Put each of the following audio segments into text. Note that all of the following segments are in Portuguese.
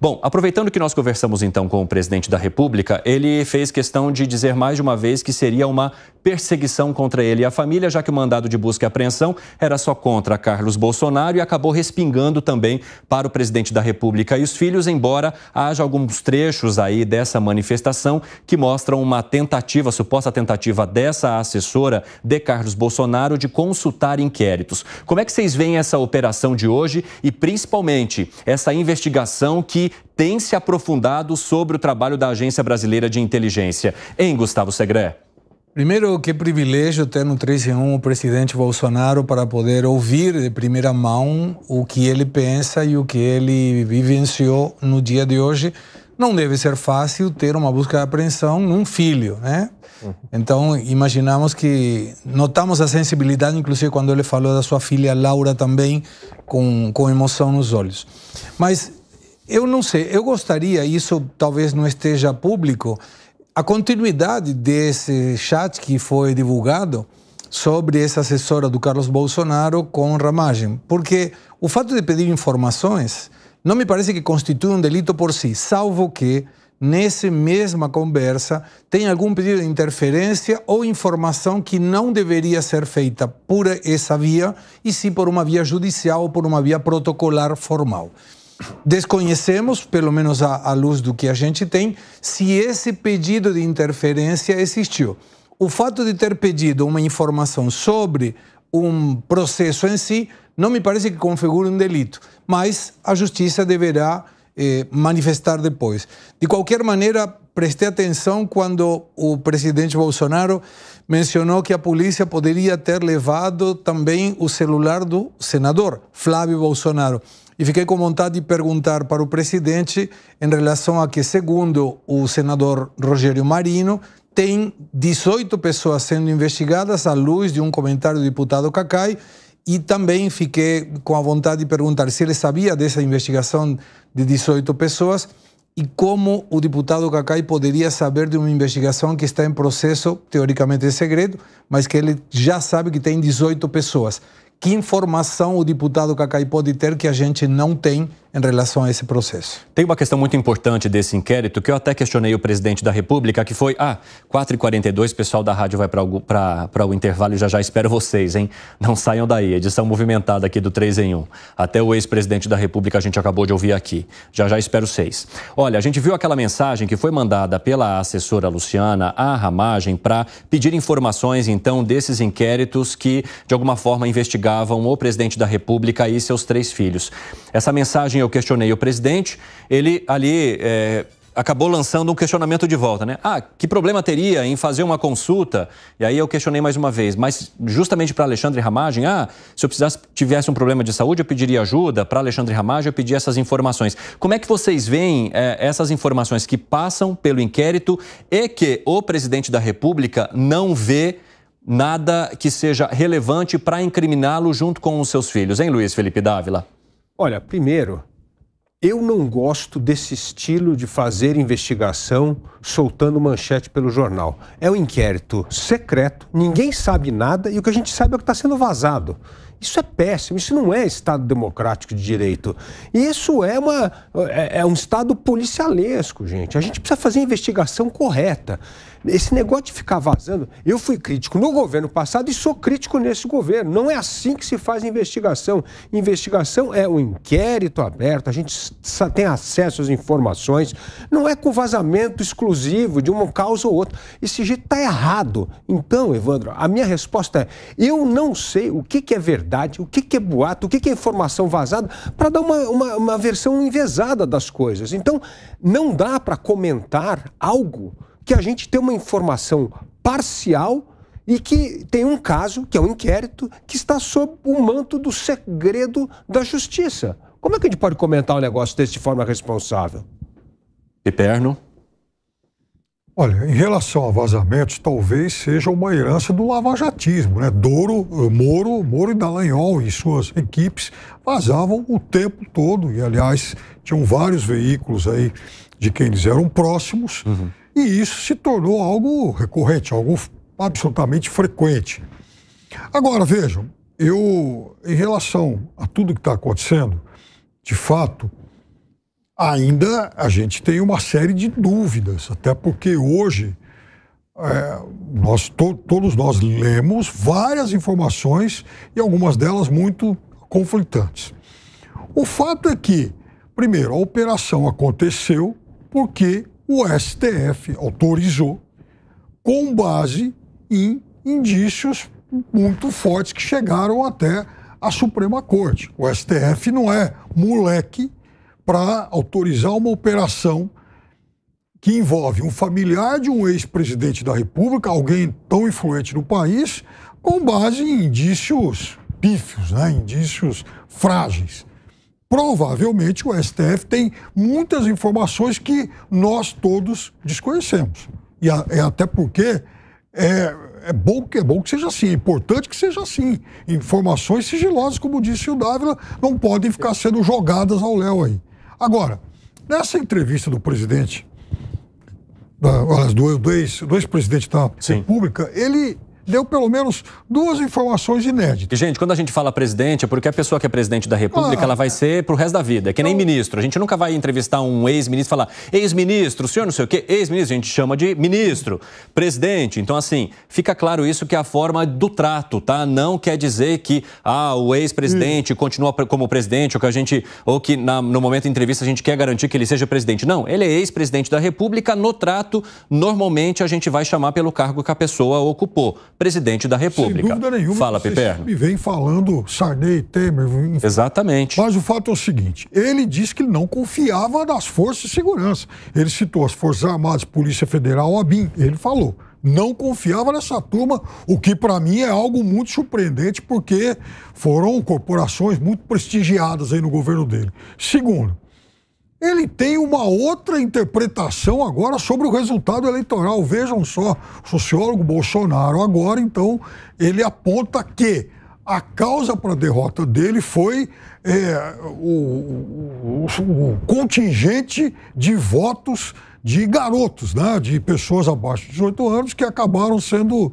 Bom, aproveitando que nós conversamos então com o presidente da República, ele fez questão de dizer mais de uma vez que seria uma perseguição contra ele e a família, já que o mandado de busca e apreensão era só contra Carlos Bolsonaro e acabou respingando também para o presidente da República e os filhos, embora haja alguns trechos aí dessa manifestação que mostram uma tentativa, suposta tentativa dessa assessora de Carlos Bolsonaro de consultar inquéritos. Como é que vocês veem essa operação de hoje e principalmente essa investigação que tem se aprofundado sobre o trabalho da Agência Brasileira de Inteligência? Hein, Gustavo Segré? Primeiro, que privilégio ter no 3 em 1 o presidente Bolsonaro para poder ouvir de primeira mão o que ele pensa e o que ele vivenciou no dia de hoje. Não deve ser fácil ter uma busca de apreensão num filho, né? Então, imaginamos que... Notamos a sensibilidade, inclusive, quando ele falou da sua filha Laura também, com emoção nos olhos. Mas eu não sei, eu gostaria, isso talvez não esteja público, a continuidade desse chat que foi divulgado sobre essa assessora do Carlos Bolsonaro com Ramagem. Porque o fato de pedir informações não me parece que constitui um delito por si, salvo que, nessa mesma conversa, tem algum pedido de interferência ou informação que não deveria ser feita por essa via, e sim por uma via judicial ou por uma via protocolar formal. Desconhecemos, pelo menos à luz do que a gente tem, se esse pedido de interferência existiu. O fato de ter pedido uma informação sobre um processo em si não me parece que configure um delito, mas a justiça deverá manifestar depois. De qualquer maneira, prestei atenção quando o presidente Bolsonaro mencionou que a polícia poderia ter levado também o celular do senador Flávio Bolsonaro. E fiquei com vontade de perguntar para o presidente em relação a que, segundo o senador Rogério Marinho, tem 18 pessoas sendo investigadas à luz de um comentário do deputado Cacai, e também fiquei com a vontade de perguntar se ele sabia dessa investigação de 18 pessoas e como o deputado Cacai poderia saber de uma investigação que está em processo, teoricamente de segredo, mas que ele já sabe que tem 18 pessoas. Que informação o deputado Cacai pode ter que a gente não tem em relação a esse processo? Tem uma questão muito importante desse inquérito que eu até questionei o presidente da República, que foi, 4h42, pessoal da rádio vai para o intervalo e já espero vocês, hein? Não saiam daí, edição movimentada aqui do 3 em 1. Até o ex-presidente da República a gente acabou de ouvir aqui. Já espero vocês. Olha, a gente viu aquela mensagem que foi mandada pela assessora Luciana à Ramagem para pedir informações, então, desses inquéritos que, de alguma forma, investigavam o presidente da República e seus 3 filhos. Essa mensagem eu questionei o presidente, ele ali acabou lançando um questionamento de volta, né? Que problema teria em fazer uma consulta? E aí eu questionei mais uma vez, mas justamente para Alexandre Ramagem, se eu tivesse um problema de saúde, eu pediria ajuda. Para Alexandre Ramagem, eu pedi essas informações. Como é que vocês veem essas informações que passam pelo inquérito e que o presidente da República não vê nada que seja relevante para incriminá-lo junto com os seus filhos, hein, Luiz Felipe Dávila? Olha, primeiro, eu não gosto desse estilo de fazer investigação soltando manchete pelo jornal. É um inquérito secreto, ninguém sabe nada e o que a gente sabe é o que está sendo vazado. Isso é péssimo, isso não é Estado democrático de direito. Isso é um Estado policialesco, gente. A gente precisa fazer a investigação correta. Esse negócio de ficar vazando... Eu fui crítico no governo passado e sou crítico nesse governo. Não é assim que se faz investigação. Investigação é um inquérito aberto, a gente tem acesso às informações. Não é com vazamento exclusivo de uma causa ou outra. Esse jeito está errado. Então, Evandro, a minha resposta é: eu não sei o que é verdade, o que é boato, o que é informação vazada, para dar uma versão enviesada das coisas. Então, não dá para comentar algo que a gente tem uma informação parcial e que tem um caso, que é um inquérito, que está sob o manto do segredo da justiça. Como é que a gente pode comentar um negócio desse de forma responsável? Eterno. Olha, em relação a vazamentos, talvez seja uma herança do lavajatismo, né? Moro e Dallagnol e suas equipes vazavam o tempo todo e, aliás, tinham vários veículos aí de quem eles eram próximos. E isso se tornou algo recorrente, algo absolutamente frequente. Agora, vejam, em relação a tudo que está acontecendo, de fato, ainda a gente tem uma série de dúvidas, até porque hoje todos nós lemos várias informações e algumas delas muito conflitantes. O fato é que, primeiro, a operação aconteceu porque o STF autorizou com base em indícios muito fortes que chegaram até a Suprema Corte. O STF não é moleque para autorizar uma operação que envolve um familiar de um ex-presidente da República, alguém tão influente no país, com base em indícios pífios, né? Indícios frágeis. Provavelmente o STF tem muitas informações que nós todos desconhecemos. E até porque é bom que seja assim, é importante que seja assim. Informações sigilosas, como disse o Dávila, não podem ficar sendo jogadas ao léu aí. Agora, nessa entrevista do presidente, do ex-presidente da República, ele deu pelo menos duas informações inéditas. E, gente, quando a gente fala presidente, é porque a pessoa que é presidente da República, ela vai ser pro resto da vida. É que nem ministro. A gente nunca vai entrevistar um ex-ministro e falar, ex-ministro, o senhor não sei o quê, ex-ministro. A gente chama de ministro, presidente. Então, assim, fica claro isso que é a forma do trato, tá? Não quer dizer que, o ex-presidente continua como presidente, ou que no momento da entrevista a gente quer garantir que ele seja presidente. Não, ele é ex-presidente da República. No trato, normalmente a gente vai chamar pelo cargo que a pessoa ocupou. Presidente da República. Sem dúvida nenhuma. Fala, Piperno. Me vem falando Sarney, Temer. Enfim. Exatamente. Mas o fato é o seguinte, ele disse que ele não confiava nas forças de segurança. Ele citou as Forças Armadas, Polícia Federal, a BIM. Ele falou, não confiava nessa turma, o que para mim é algo muito surpreendente, porque foram corporações muito prestigiadas aí no governo dele. Segundo, ele tem uma outra interpretação agora sobre o resultado eleitoral. Vejam só, o sociólogo Bolsonaro agora, então, ele aponta que a causa para a derrota dele foi o contingente de votos de garotos, né, de pessoas abaixo de 18 anos que acabaram sendo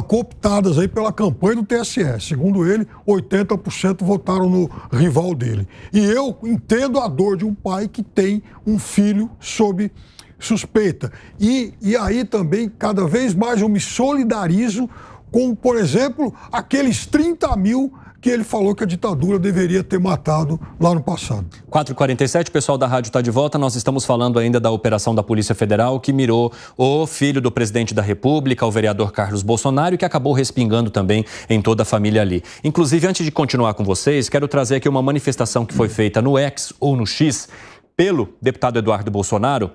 cooptadas aí pela campanha do TSE. Segundo ele, 80% votaram no rival dele. E eu entendo a dor de um pai que tem um filho sob suspeita. E aí também, cada vez mais, eu me solidarizo com, por exemplo, aqueles 30 mil que ele falou que a ditadura deveria ter matado lá no passado. 4h47, o pessoal da rádio está de volta. Nós estamos falando ainda da operação da Polícia Federal que mirou o filho do presidente da República, o vereador Carlos Bolsonaro, que acabou respingando também em toda a família ali. Inclusive, antes de continuar com vocês, quero trazer aqui uma manifestação que foi feita no X ou no X pelo deputado Eduardo Bolsonaro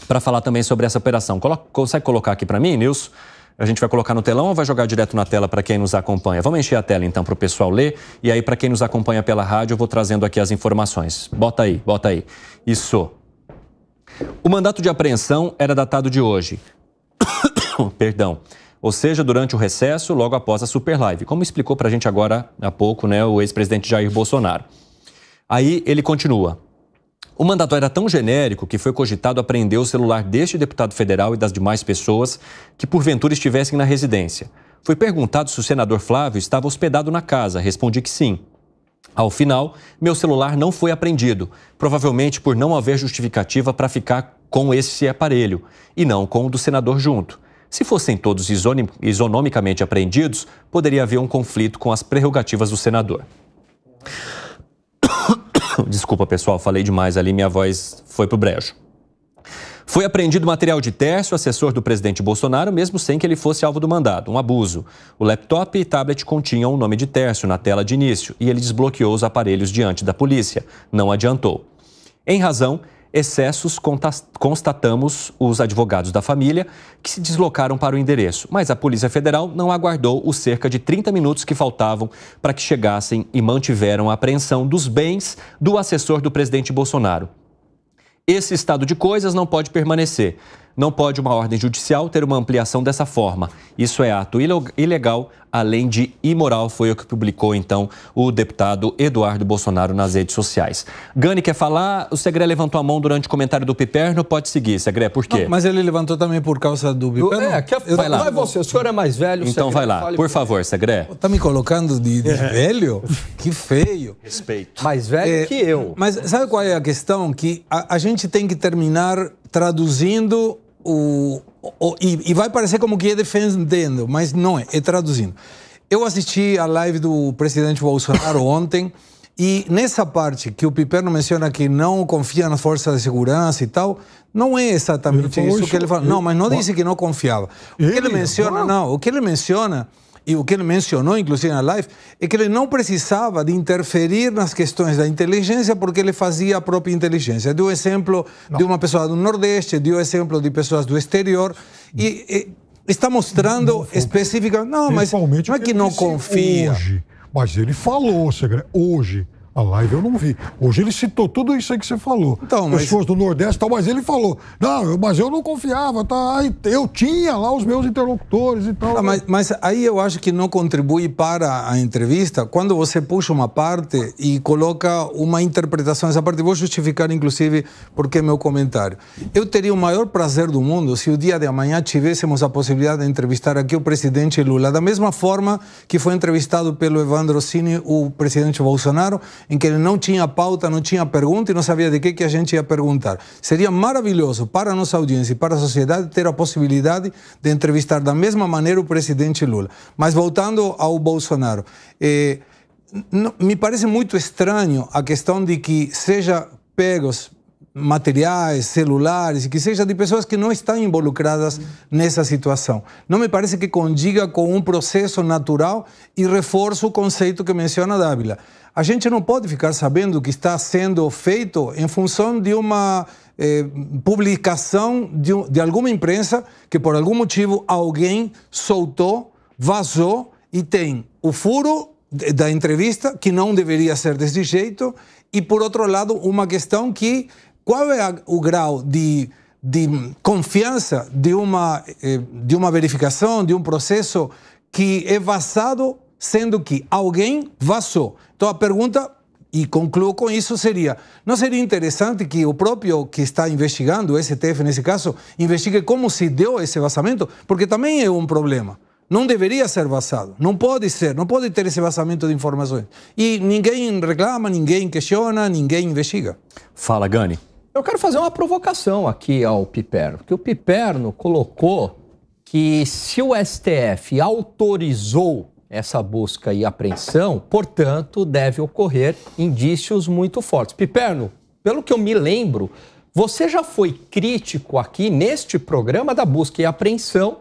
para falar também sobre essa operação. Consegue colocar aqui para mim, Nilson? A gente vai colocar no telão ou vai jogar direto na tela para quem nos acompanha? Vamos encher a tela então para o pessoal ler. E aí para quem nos acompanha pela rádio eu vou trazendo aqui as informações. Bota aí. Isso. O mandato de apreensão era datado de hoje. Perdão. Ou seja, durante o recesso, logo após a Super Live. Como explicou para a gente agora há pouco, né, o ex-presidente Jair Bolsonaro. Aí ele continua. O mandato era tão genérico que foi cogitado apreender o celular deste deputado federal e das demais pessoas que porventura estivessem na residência. Foi perguntado se o senador Flávio estava hospedado na casa. Respondi que sim. Ao final, meu celular não foi apreendido, provavelmente por não haver justificativa para ficar com esse aparelho e não com o do senador junto. Se fossem todos isonomicamente apreendidos, poderia haver um conflito com as prerrogativas do senador. Desculpa, pessoal, falei demais ali, minha voz foi pro brejo. Foi apreendido material de Tércio, assessor do presidente Bolsonaro, mesmo sem que ele fosse alvo do mandado. Um abuso. O laptop e tablet continham o nome de Tércio na tela de início e ele desbloqueou os aparelhos diante da polícia. Não adiantou. Em razão, excessos, constatamos os advogados da família que se deslocaram para o endereço, mas a Polícia Federal não aguardou os cerca de 30 minutos que faltavam para que chegassem e mantiveram a apreensão dos bens do assessor do presidente Bolsonaro. Esse estado de coisas não pode permanecer. não pode uma ordem judicial ter uma ampliação dessa forma. Isso é ato ilegal, além de imoral, foi o que publicou, então, o deputado Eduardo Bolsonaro nas redes sociais. Gani quer falar? O Segré levantou a mão durante o comentário do Piperno. Pode seguir, Segré, por quê? Não, mas ele levantou também por causa do Piperno? Vai lá. Vai você, o senhor é mais velho. Então vai lá, por favor, Segré. Tá me colocando de velho? Que feio. Respeito. Mais velho que eu. Mas sabe qual é a questão? Que a gente tem que terminar traduzindo e vai parecer como que é defendendo, mas não é traduzindo. Eu assisti a live do presidente Bolsonaro ontem e nessa parte que o Piperno menciona que não confia nas forças de segurança e tal, não é exatamente isso que ele fala. Não, mas não disse que não confiava. O que ele menciona, o que ele menciona e o que ele mencionou, inclusive na live, é que ele não precisava de interferir nas questões da inteligência porque ele fazia a própria inteligência. Deu exemplo de uma pessoa do Nordeste, deu exemplo de pessoas do exterior e está mostrando especificamente... Não, mas não é que não confia. Hoje, mas ele falou, hoje. A live eu não vi. Hoje ele citou tudo isso aí que você falou. Então, pessoas do Nordeste e tal, mas ele falou, não, mas eu não confiava, tá? Eu tinha lá os meus interlocutores e tal. Mas aí eu acho que não contribui para a entrevista quando você puxa uma parte e coloca uma interpretação dessa parte. Vou justificar, inclusive, porque é meu comentário. Eu teria o maior prazer do mundo se o dia de amanhã tivéssemos a possibilidade de entrevistar aqui o presidente Lula, da mesma forma que foi entrevistado pelo Evandro Cini, o presidente Bolsonaro, em que ele não tinha pauta, não tinha pergunta e não sabia de que a gente ia perguntar. Seria maravilhoso para a nossa audiência e para a sociedade ter a possibilidade de entrevistar da mesma maneira o presidente Lula. Mas voltando ao Bolsonaro, me parece muito estranho a questão de que seja pegos materiais, celulares, e que seja de pessoas que não estão involucradas nessa situação. Não me parece que condiga com um processo natural e reforça o conceito que menciona Dávila. A gente não pode ficar sabendo o que está sendo feito em função de uma publicação de alguma imprensa que, por algum motivo, alguém soltou, vazou e tem o furo da entrevista, que não deveria ser desse jeito, e, por outro lado, uma questão que qual é o grau de confiança de uma verificação, de um processo que é vazado, sendo que alguém vazou? Então a pergunta, e concluo com isso, seria, não seria interessante que o próprio que está investigando, o STF nesse caso, investigue como se deu esse vazamento? Porque também é um problema. Não deveria ser vazado, não pode ser, não pode ter esse vazamento de informações. E ninguém reclama, ninguém questiona, ninguém investiga. Fala, Gani. Eu quero fazer uma provocação aqui ao Piperno, porque o Piperno colocou que se o STF autorizou essa busca e apreensão, portanto, deve ocorrer indícios muito fortes. Piperno, pelo que eu me lembro, você já foi crítico aqui neste programa da busca e apreensão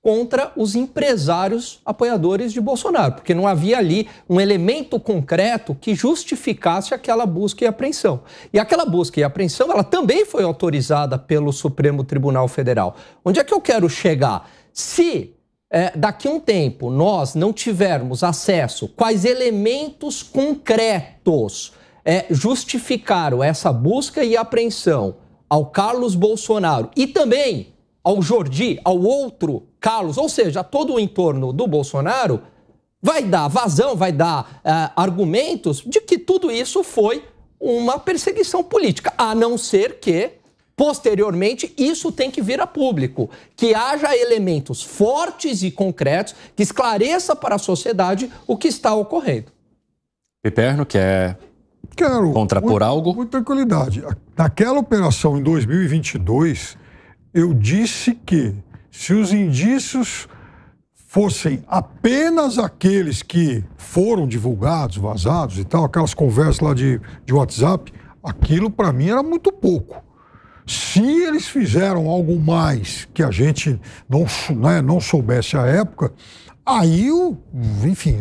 contra os empresários apoiadores de Bolsonaro, porque não havia ali um elemento concreto que justificasse aquela busca e apreensão. E aquela busca e apreensão, ela também foi autorizada pelo Supremo Tribunal Federal. Onde é que eu quero chegar? Se daqui a um tempo nós não tivermos acesso quais elementos concretos justificaram essa busca e apreensão ao Carlos Bolsonaro e também ao Jordi, ao outro Carlos, ou seja, todo o entorno do Bolsonaro, vai dar vazão, vai dar argumentos de que tudo isso foi uma perseguição política, a não ser que, posteriormente, isso tem que vir a público, que haja elementos fortes e concretos que esclareça para a sociedade o que está ocorrendo. Piperno, quer contrapor algo? Muita tranquilidade. Naquela operação em 2022, eu disse que se os indícios fossem apenas aqueles que foram divulgados, vazados e tal, aquelas conversas lá de WhatsApp, aquilo para mim era muito pouco. Se eles fizeram algo mais que a gente não soubesse à época, aí, enfim,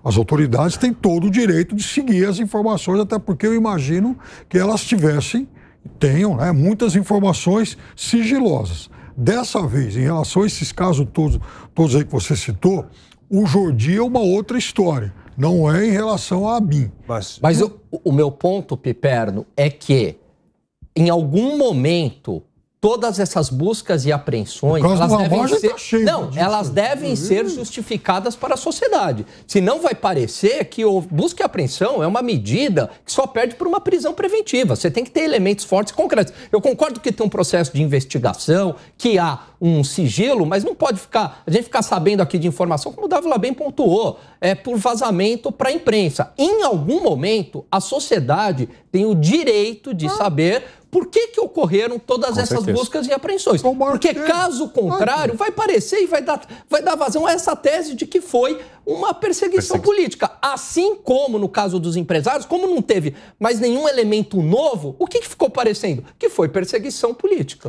as autoridades têm todo o direito de seguir as informações, até porque eu imagino que elas tenham muitas informações sigilosas. Dessa vez, em relação a esses casos todos aí que você citou, o Jordi é uma outra história, não é em relação à ABIN. Mas o meu ponto, Piperno, é que em algum momento todas essas buscas e apreensões, elas devem ser, elas devem ser justificadas para a sociedade. Senão vai parecer que o busca e apreensão é uma medida que só perde por uma prisão preventiva. Você tem que ter elementos fortes e concretos. Eu concordo que tem um processo de investigação, que há um sigilo, mas não pode a gente ficar sabendo aqui de informação, como o Dávila bem pontuou, por vazamento para a imprensa. Em algum momento, a sociedade tem o direito de saber por que ocorreram todas essas buscas e apreensões. Porque, caso contrário, vai parecer e vai dar vazão a essa tese de que foi uma perseguição política. Assim como no caso dos empresários, como não teve mais nenhum elemento novo, o que ficou parecendo? Que foi perseguição política.